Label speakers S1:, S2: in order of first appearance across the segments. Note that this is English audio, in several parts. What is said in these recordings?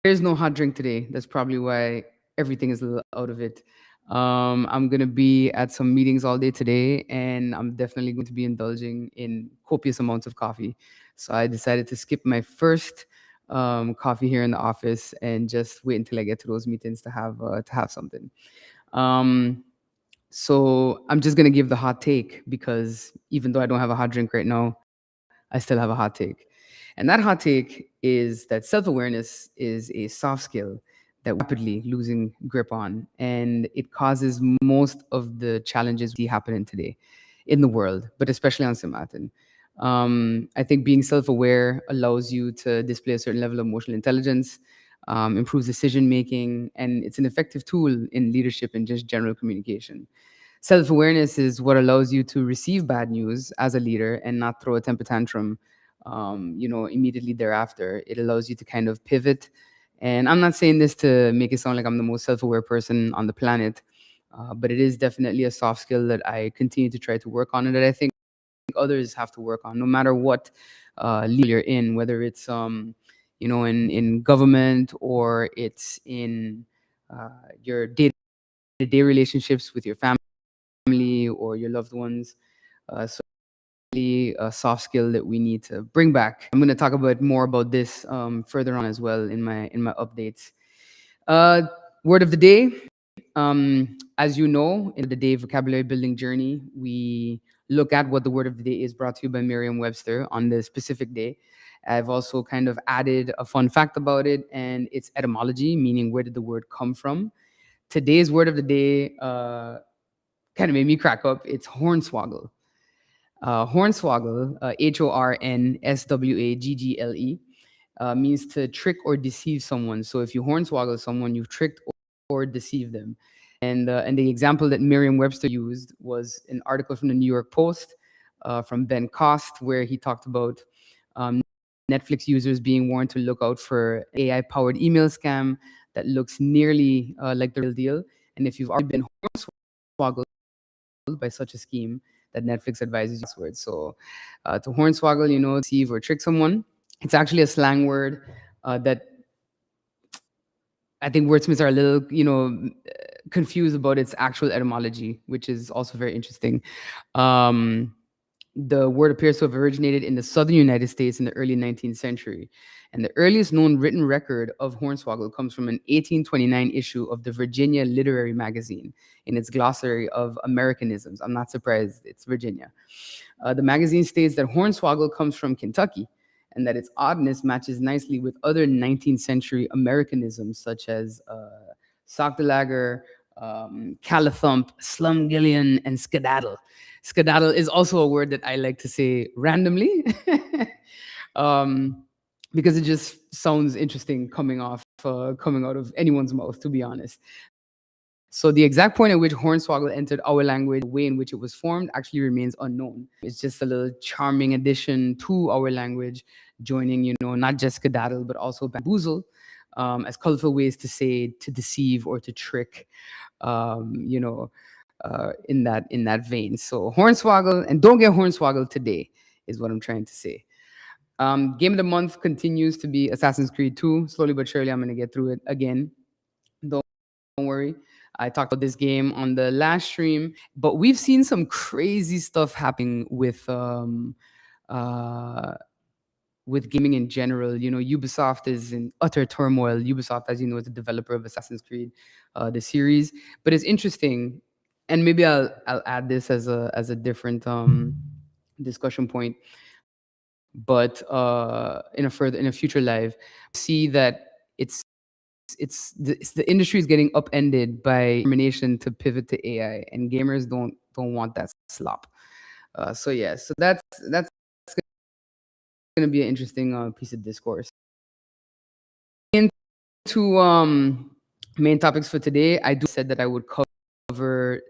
S1: There's no hot drink today. That's probably why everything is a little out of it. I'm going to be at some meetings all day today, and I'm definitely going to be indulging in copious amounts of coffee. So I decided to skip my first coffee here in the office and just wait until I get to those meetings to have something. Um, so I'm just gonna give the hot take because even though I don't have a hot drink right now, I still have a hot take. And that hot take is that self awareness is a soft skill that we're rapidly losing grip on. And it causes most of the challenges we see happening today in the world, but especially on Simatin. I think being self aware allows you to display a certain level of emotional intelligence, improves decision making, and it's an effective tool in leadership and just general communication. Self awareness is what allows you to receive bad news as a leader and not throw a temper tantrum, immediately thereafter. It allows you to kind of pivot. And I'm not saying this to make it sound like I'm the most self aware person on the planet, but it is definitely a soft skill that I continue to try to work on and that I think others have to work on, no matter what level you're in, whether it's, in government or it's in your day to day relationships with your family or your loved ones. A soft skill that we need to bring back. I'm going to talk about more about this further on as well in my updates. Uh, Word of the day. As you know, in the day vocabulary building journey, we look at what the word of the day is, brought to you by Merriam-Webster on this specific day. I've also kind of added a fun fact about it and its etymology, meaning where did the word come from. Today's word of the day kind of made me crack up. It's hornswoggle. Hornswoggle, Hornswaggle, means to trick or deceive someone. So if you hornswoggle someone, you've tricked or deceived them. And the example that Merriam-Webster used was an article from the New York Post from Ben Cost, where he talked about Netflix users being warned to look out for AI-powered email scam that looks nearly like the real deal. And if you've already been hornswoggled by such a scheme, that Netflix advises you password. So to hornswoggle, deceive or trick someone. It's actually a slang word that I think wordsmiths are a little, confused about its actual etymology, which is also very interesting. Um, the word appears to have originated in the southern United States in the early 19th century. And the earliest known written record of hornswoggle comes from an 1829 issue of the Virginia Literary Magazine in its glossary of Americanisms. I'm not surprised, it's Virginia. The magazine states that hornswoggle comes from Kentucky and that its oddness matches nicely with other 19th century Americanisms such as sock-the-lagger, calathump, slumgillion, and skedaddle. Skedaddle is also a word that I like to say randomly um, because it just sounds interesting coming out of anyone's mouth, to be honest. So the exact point at which hornswoggle entered our language, the way in which it was formed, actually remains unknown. It's just a little charming addition to our language, joining, not just skedaddle, but also bamboozle as colorful ways to say to deceive or to trick, in that vein. So hornswoggle, and don't get hornswoggled today, is what I'm trying to say. Game of the month continues to be Assassin's Creed 2. Slowly but surely, I'm going to get through it again. Don't worry. I talked about this game on the last stream, but we've seen some crazy stuff happening uh, with gaming in general. Ubisoft is in utter turmoil. Ubisoft, as you know, is the developer of Assassin's Creed, the series. But it's interesting, and maybe I'll add this as a different discussion point. But in a future live, see that it's the industry is getting upended by determination to pivot to AI, and gamers don't want that slop. So yeah, so that's going to be an interesting piece of discourse. Into main topics for today, I said that I would cover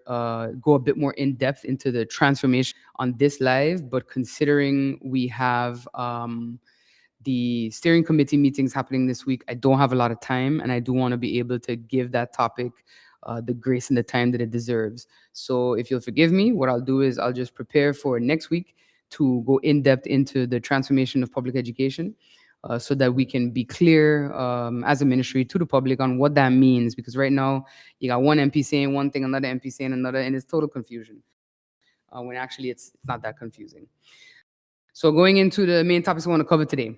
S1: go a bit more in depth into the transformation on this live, but considering we have the steering committee meetings happening this week, I don't have a lot of time, and I do want to be able to give that topic the grace and the time that it deserves. So if you'll forgive me, what I'll do is I'll just prepare for next week to go in depth into the transformation of public education. so that we can be clear as a ministry to the public on what that means. Because right now, you got one MP saying one thing, another MP saying another, and it's total confusion. When actually it's not that confusing. So going into the main topics I want to cover today,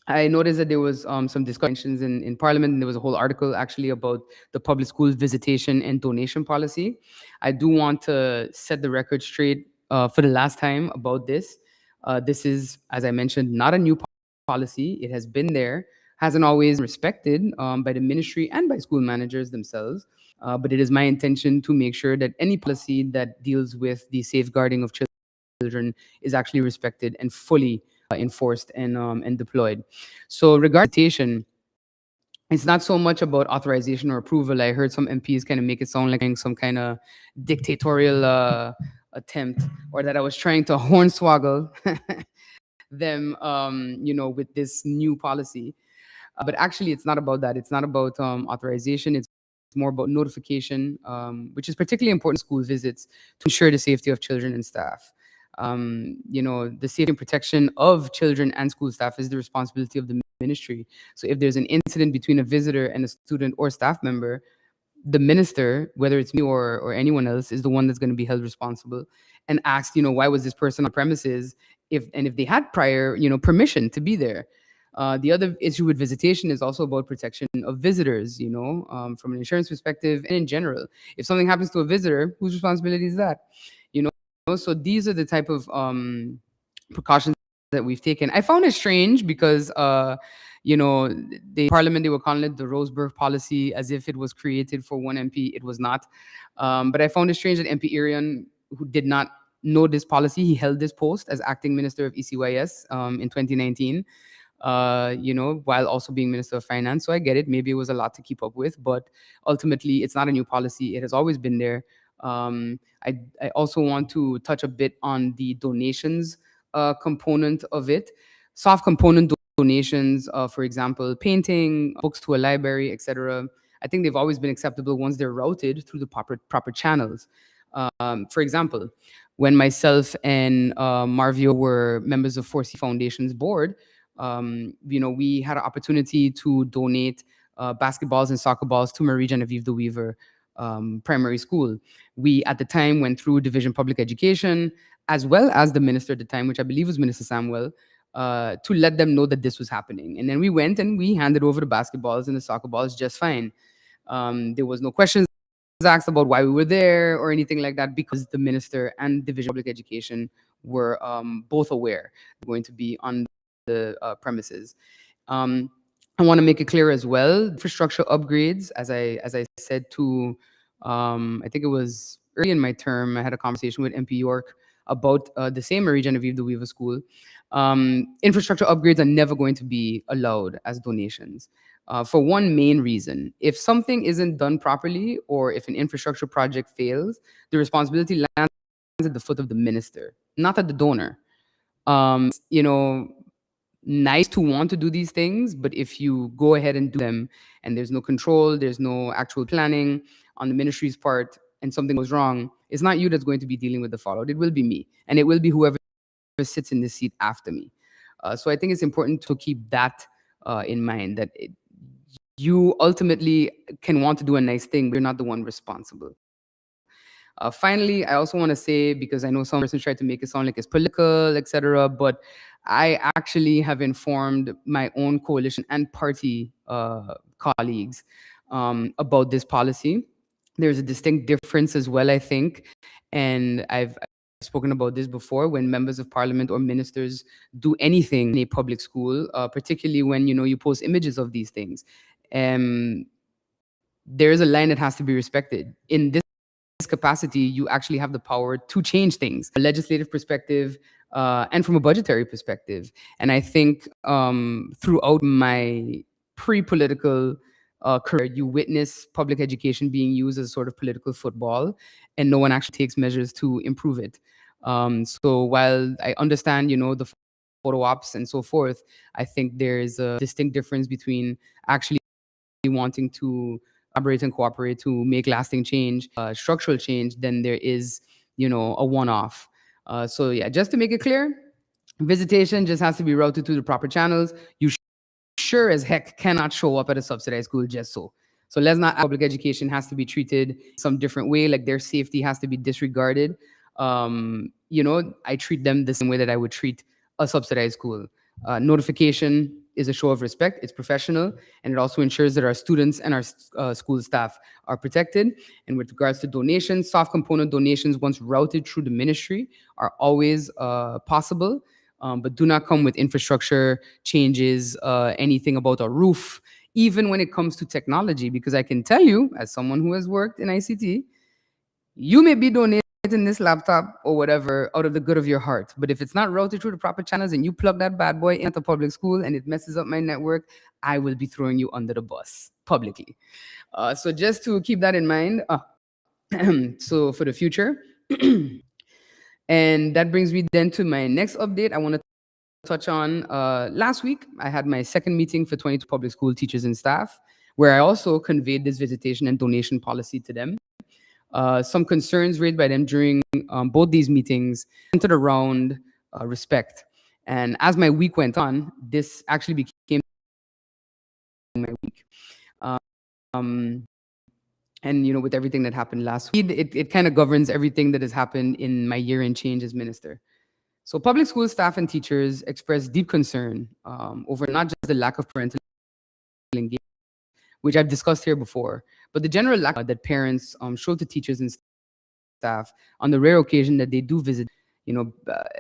S1: I noticed that there was some discussions in Parliament, and there was a whole article actually about the public school visitation and donation policy. I do want to set the record straight for the last time about this. This is, as I mentioned, not a new policy. It has been there, hasn't always respected by the ministry and by school managers themselves. But it is my intention to make sure that any policy that deals with the safeguarding of children is actually respected and fully enforced and deployed. So regarding visitation, it's not so much about authorization or approval. I heard some MPs kind of make it sound like some kind of dictatorial attempt, or that I was trying to hornswoggle them, with this new policy. But actually, it's not about that. It's not about authorization. It's more about notification, which is particularly important in school visits to ensure the safety of children and staff. The safety and protection of children and school staff is the responsibility of the ministry. So if there's an incident between a visitor and a student or staff member, the minister, whether it's me or anyone else, is the one that's going to be held responsible and asked, why was this person on premises, if they had prior, permission to be there. The other issue with visitation is also about protection of visitors, from an insurance perspective and in general. If something happens to a visitor, whose responsibility is that? So these are the type of precautions that we've taken. I found it strange because, the Parliament, they were calling it the Roseburg policy as if it was created for one MP. It was not. But I found it strange that MP Irian, who did not know this policy, he held this post as acting minister of ECYS in 2019. While also being Minister of Finance. So I get it. Maybe it was a lot to keep up with, but ultimately, it's not a new policy. It has always been there. I also want to touch a bit on the donations component of it. Soft component donations, for example, painting, books to a library, etc. I think they've always been acceptable once they're routed through the proper channels. For example, when myself and Marvio were members of 4C Foundation's board, we had an opportunity to donate basketballs and soccer balls to Marie Genevieve de Weaver primary school. We, at the time, went through Division Public Education, as well as the minister at the time, which I believe was Minister Samuel, to let them know that this was happening. And then we went and we handed over the basketballs and the soccer balls just fine. There was no questions asked about why we were there or anything like that, because the minister and Division of Public Education were both aware going to be on the premises. I want to make it clear as well, infrastructure upgrades, as I said to, I think it was early in my term, I had a conversation with MP York about the same Marie Genevieve de Weaver School. Infrastructure upgrades are never going to be allowed as donations. For one main reason: if something isn't done properly, or if an infrastructure project fails, the responsibility lands at the foot of the minister, not at the donor. Nice to want to do these things, but if you go ahead and do them and there's no control, there's no actual planning on the ministry's part, and something goes wrong, it's not you that's going to be dealing with the fallout. It will be me, and it will be whoever sits in this seat after me. So I think it's important to keep that in mind, that you ultimately can want to do a nice thing, but you're not the one responsible. Finally, I also want to say, because I know some persons try to make it sound like it's political, etc., but I actually have informed my own coalition and party colleagues about this policy. There's a distinct difference as well, I think, and I've spoken about this before. When members of parliament or ministers do anything in a public school, particularly when you post images of these things, there is a line that has to be respected. In this capacity, you actually have the power to change things, from a legislative perspective and from a budgetary perspective. And I think throughout my pre-political career, you witness public education being used as a sort of political football, and no one actually takes measures to improve it. So while I understand, the photo ops and so forth, I think there is a distinct difference between actually wanting to collaborate and cooperate to make lasting change, structural change, than there is, a one-off. So yeah, just to make it clear, visitation just has to be routed through the proper channels. You sure as heck cannot show up at a subsidized school just so. So let's not public education has to be treated some different way, like their safety has to be disregarded. I treat them the same way that I would treat a subsidized school. Notification is a show of respect, it's professional, and it also ensures that our students and our school staff are protected. And with regards to donations, soft component donations, once routed through the ministry, are always possible, but do not come with infrastructure changes, anything about a roof, even when it comes to technology, because I can tell you, as someone who has worked in ICT, you may be donating this laptop or whatever out of the good of your heart. But if it's not routed through the proper channels and you plug that bad boy into public school and it messes up my network, I will be throwing you under the bus publicly. So just to keep that in mind, so for the future, and that brings me then to my next update. I want to touch on last week, I had my second meeting for 22 public school teachers and staff, where I also conveyed this visitation and donation policy to them. Some concerns raised by them during both these meetings centered around respect. And as my week went on, this actually became my week. Um, and with everything that happened last week, it kind of governs everything that has happened in my year and change as minister. So public school staff and teachers expressed deep concern over not just the lack of parental engagement, which I've discussed here before, but the general lack that parents show to teachers and staff on the rare occasion that they do visit.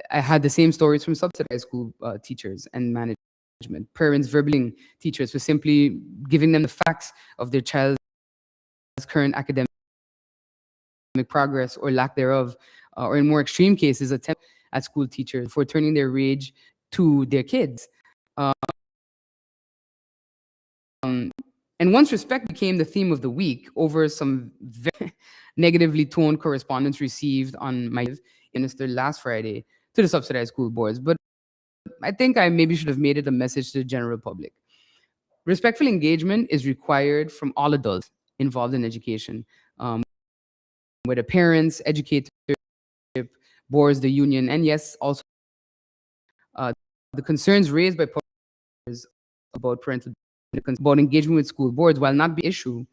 S1: I had the same stories from subsidized school teachers and management. Parents verbally teachers for simply giving them the facts of their child's current academic progress or lack thereof, or in more extreme cases, attempt at school teachers for turning their rage to their kids. And once respect became the theme of the week over some very negatively toned correspondence received on my minister last Friday to the subsidized school boards. But I think I maybe should have made it a message to the general public. Respectful engagement is required from all adults involved in education, whether parents, educators, boards, the union, and yes, also the concerns raised by public about parental about engagement with school boards, while not be issue,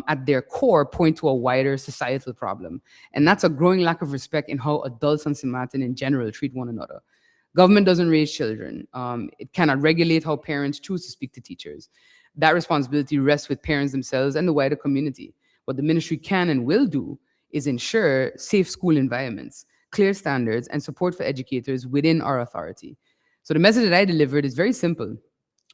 S1: at their core point to a wider societal problem. And that's a growing lack of respect in how adults on St. Martin in general treat one another. Government doesn't raise children. It cannot regulate how parents choose to speak to teachers. That responsibility rests with parents themselves and the wider community. What the ministry can and will do is ensure safe school environments, clear standards, and support for educators within our authority. So the message that I delivered is very simple.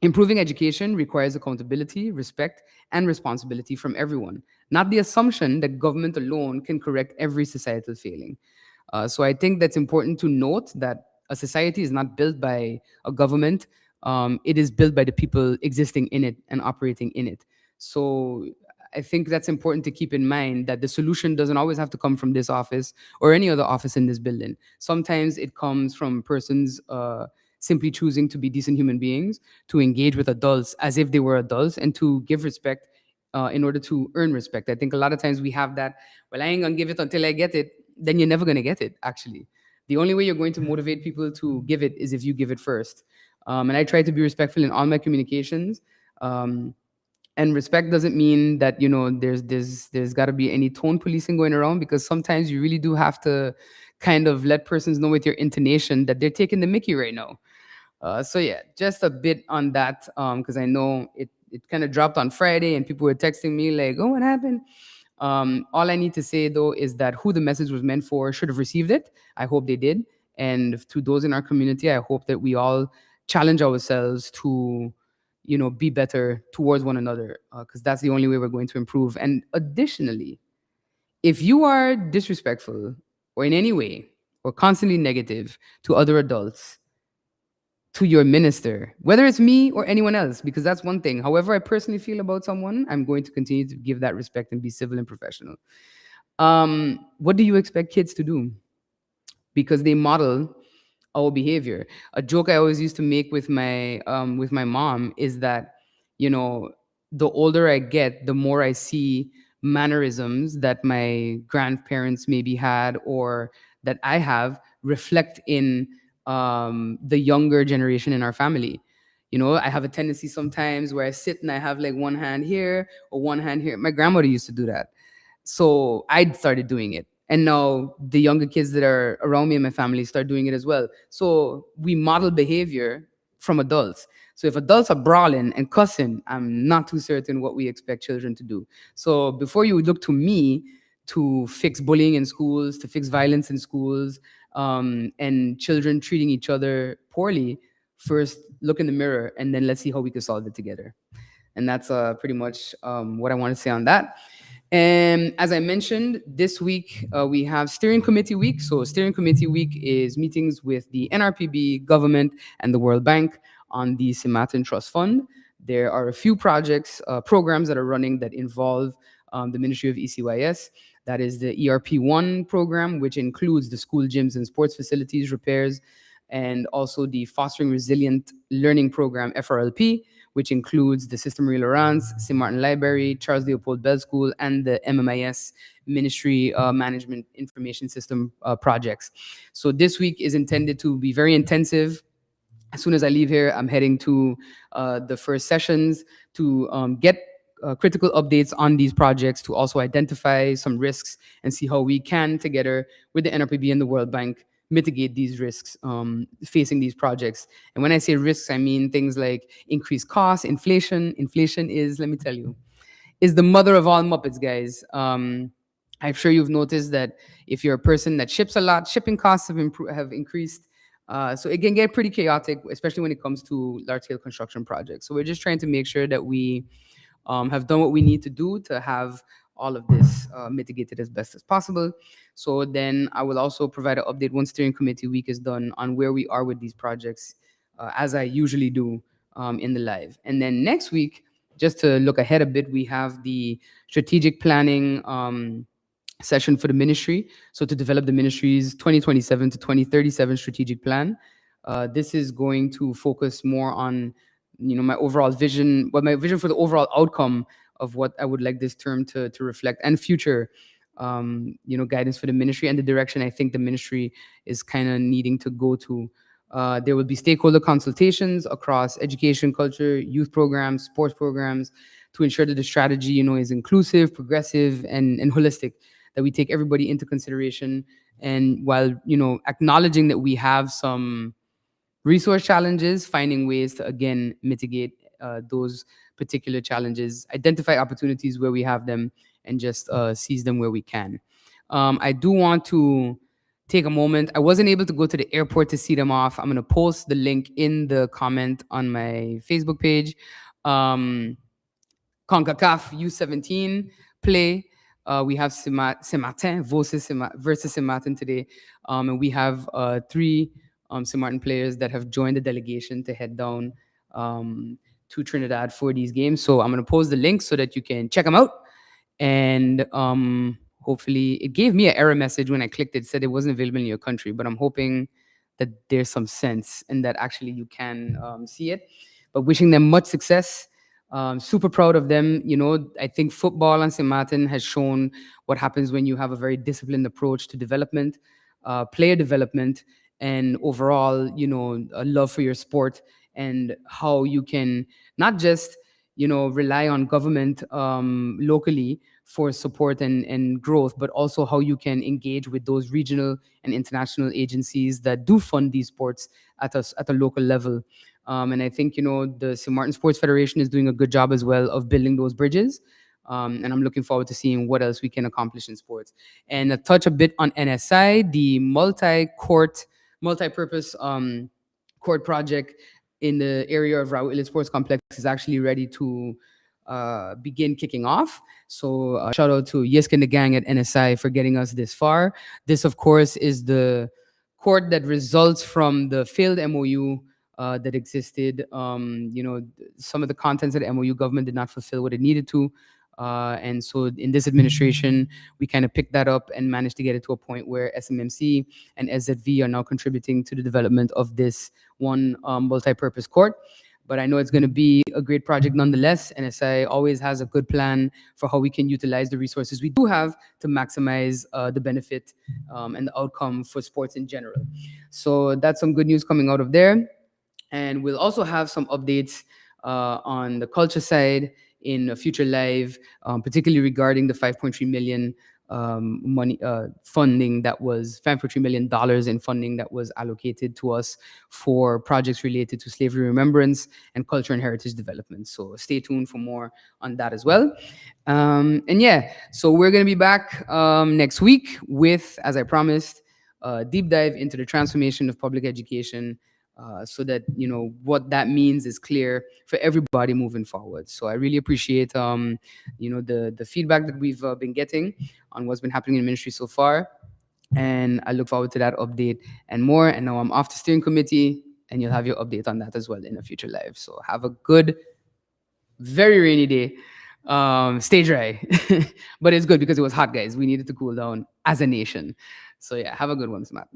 S1: Improving education requires accountability, respect, and responsibility from everyone, not the assumption that government alone can correct every societal failing. So I think that's important to note that a society is not built by a government. It is built by the people existing in it and operating in it. So I think that's important to keep in mind, that the solution doesn't always have to come from this office or any other office in this building. Sometimes it comes from persons simply choosing to be decent human beings, to engage with adults as if they were adults, and to give respect in order to earn respect. I think a lot of times we have that, well, I ain't gonna give it until I get it. Then you're never gonna get it, actually. The only way you're going to motivate people to give it is if you give it first. And I try to be respectful in all my communications. And respect doesn't mean that there's got to be any tone policing going around, because sometimes you really do have to kind of let persons know with your intonation that they're taking the mickey right now. So yeah, just a bit on that, because I know it kind of dropped on Friday and people were texting me like, oh, what happened? All I need to say though is that who the message was meant for should have received it. I hope they did. And to those in our community, I hope that we all challenge ourselves to be better towards one another, because that's the only way we're going to improve. And additionally, if you are disrespectful or in any way or constantly negative to other adults, to your minister, whether it's me or anyone else, because that's one thing. However I personally feel about someone, I'm going to continue to give that respect and be civil and professional. What do you expect kids to do? Because they model our behavior. A joke I always used to make with my mom is that, the older I get, the more I see mannerisms that my grandparents maybe had or that I have reflect in the younger generation in our family. I have a tendency sometimes where I sit and I have like one hand here or one hand here. My grandmother used to do that. So I started doing it. And now the younger kids that are around me in my family start doing it as well. So we model behavior from adults. So if adults are brawling and cussing, I'm not too certain what we expect children to do. So before you look to me to fix bullying in schools, to fix violence in schools, and children treating each other poorly, first look in the mirror and then let's see how we can solve it together. And that's pretty much what I want to say on that. And as I mentioned, this week we have Steering Committee Week. So, Steering Committee Week is meetings with the NRPB, government, and the World Bank on the Simatin Trust Fund. There are a few projects, programs that are running that involve the Ministry of ECYS. That is the ERP1 program, which includes the school gyms and sports facilities repairs, and also the Fostering Resilient Learning Program, FRLP, which includes the Sister Marie Laurence, St. Martin Library, Charles Leopold Bell School, and the MMIS Ministry Management Information System projects. So this week is intended to be very intensive. As soon as I leave here, I'm heading to the first sessions to get critical updates on these projects, to also identify some risks and see how we can, together with the NRPB and the World Bank, mitigate these risks facing these projects. And when I say risks, I mean things like increased costs, inflation. Inflation is, let me tell you, is the mother of all Muppets, guys. I'm sure you've noticed that if you're a person that ships a lot, shipping costs have increased. So it can get pretty chaotic, especially when it comes to large-scale construction projects. So we're just trying to make sure that we have done what we need to do to have all of this mitigated as best as possible. So then I will also provide an update once steering committee week is done on where we are with these projects, as I usually do in the live. And then next week, just to look ahead a bit, we have the strategic planning session for the ministry. So to develop the ministry's 2027 to 2037 strategic plan. This is going to focus more on, my overall vision, what my vision for the overall outcome of what I would like this term to reflect, and future, guidance for the ministry and the direction I think the ministry is kind of needing to go to. There will be stakeholder consultations across education, culture, youth programs, sports programs, to ensure that the strategy, is inclusive, progressive, and holistic, that we take everybody into consideration. And while, acknowledging that we have some resource challenges, finding ways to, again, mitigate those particular challenges, identify opportunities where we have them, and just seize them where we can. I do want to take a moment. I wasn't able to go to the airport to see them off. I'm going to post the link in the comment on my Facebook page. CONCACAF U17 play. We have Saint-Martin versus Saint-Martin today. And we have three Saint-Martin players that have joined the delegation to head down to Trinidad for these games. So I'm going to post the link so that you can check them out. And hopefully, it gave me an error message when I clicked it. It said it wasn't available in your country, but I'm hoping that there's some sense and that actually you can see it. But wishing them much success. Super proud of them. I think football and St. Martin has shown what happens when you have a very disciplined approach to development, player development, and overall, a love for your sport, and how you can not just, rely on government locally for support and growth, but also how you can engage with those regional and international agencies that do fund these sports at a local level. And I think, the St. Martin Sports Federation is doing a good job as well of building those bridges. And I'm looking forward to seeing what else we can accomplish in sports. And a touch a bit on NSI, the multi-purpose court project in the area of Raul Illit Sports Complex is actually ready to begin kicking off. So shout out to Yisk and the gang at NSI for getting us this far. This, of course, is the court that results from the failed MOU that existed. Some of the contents of the MOU, government did not fulfill what it needed to. And so in this administration, we kind of picked that up and managed to get it to a point where SMMC and SZV are now contributing to the development of this one multi-purpose court. But I know it's going to be a great project nonetheless. NSI always has a good plan for how we can utilize the resources we do have to maximize the benefit and the outcome for sports in general. So that's some good news coming out of there. And we'll also have some updates on the culture side in a future live, particularly regarding the 5.3 million money funding that was $5.3 million in funding that was allocated to us for projects related to slavery remembrance and culture and heritage development. So stay tuned for more on that as well. And yeah, so we're going to be back next week with, as I promised, a deep dive into the transformation of public education, so that what that means is clear for everybody moving forward. So I really appreciate the feedback that we've been getting on what's been happening in ministry so far, and I look forward to that update and more. And now I'm off to steering committee, and you'll have your update on that as well in a future live. So have a good, very rainy day. Stay dry, but it's good because it was hot, guys. We needed to cool down as a nation. So yeah, have a good one, Matt.